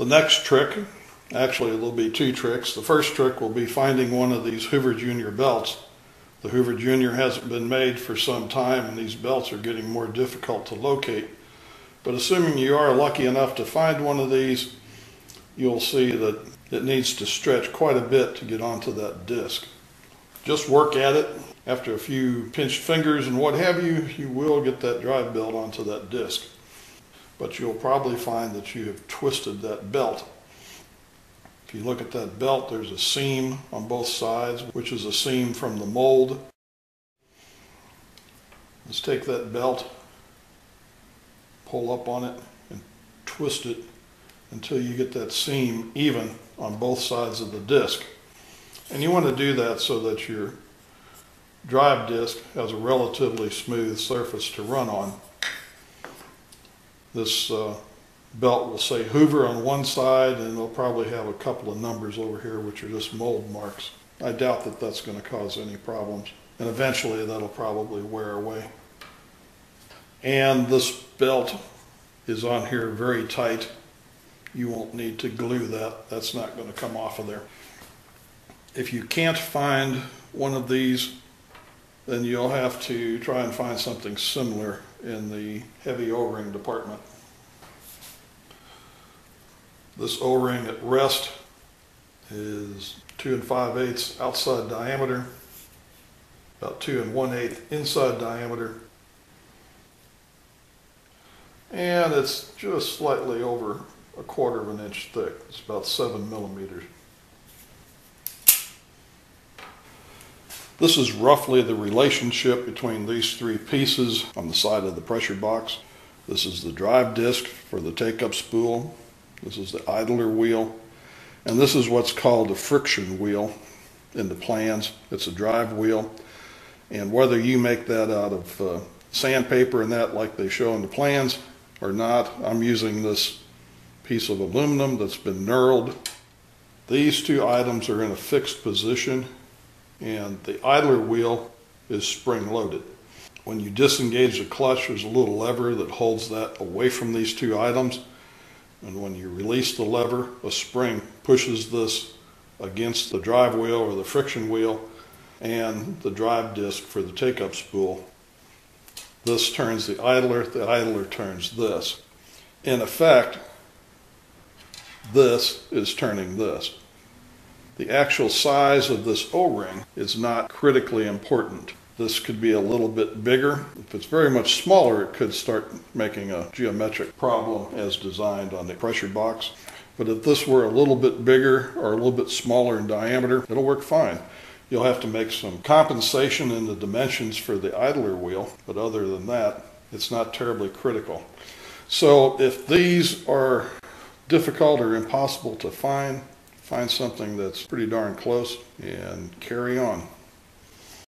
The next trick, actually there'll be two tricks. The first trick will be finding one of these Hoover Jr. belts. The Hoover Jr. hasn't been made for some time and these belts are getting more difficult to locate. But assuming you are lucky enough to find one of these, you'll see that it needs to stretch quite a bit to get onto that disc. Just work at it. After a few pinched fingers and what have you, you will get that drive belt onto that disc. But you'll probably find that you have twisted that belt. If you look at that belt, there's a seam on both sides, which is a seam from the mold. Let's take that belt, pull up on it, and twist it until you get that seam even on both sides of the disc. And you want to do that so that your drive disc has a relatively smooth surface to run on. This belt will say Hoover on one side, and it'll probably have a couple of numbers over here which are just mold marks. I doubt that that's going to cause any problems, and eventually that'll probably wear away. And this belt is on here very tight. You won't need to glue that. That's not going to come off of there. If you can't find one of these, then you'll have to try and find something similar in the heavy O-ring department. This O-ring at rest is 2 5/8 outside diameter, about 2 1/8 inside diameter, and it's just slightly over 1/4 inch thick. It's about 7 millimeters. This is roughly the relationship between these three pieces on the side of the pressure box. This is the drive disc for the take-up spool. This is the idler wheel. And this is what's called a friction wheel in the plans. It's a drive wheel. And whether you make that out of sandpaper and that like they show in the plans or not, I'm using this piece of aluminum that's been knurled. These two items are in a fixed position, and the idler wheel is spring-loaded. When you disengage the clutch, there's a little lever that holds that away from these two items, and when you release the lever, a spring pushes this against the drive wheel or the friction wheel and the drive disc for the take-up spool. This turns the idler turns this. In effect, this is turning this. The actual size of this O-ring is not critically important. This could be a little bit bigger. If it's very much smaller, it could start making a geometric problem as designed on the pressure box. But if this were a little bit bigger or a little bit smaller in diameter, it'll work fine. You'll have to make some compensation in the dimensions for the idler wheel, but other than that, it's not terribly critical. So if these are difficult or impossible to find something that's pretty darn close and carry on.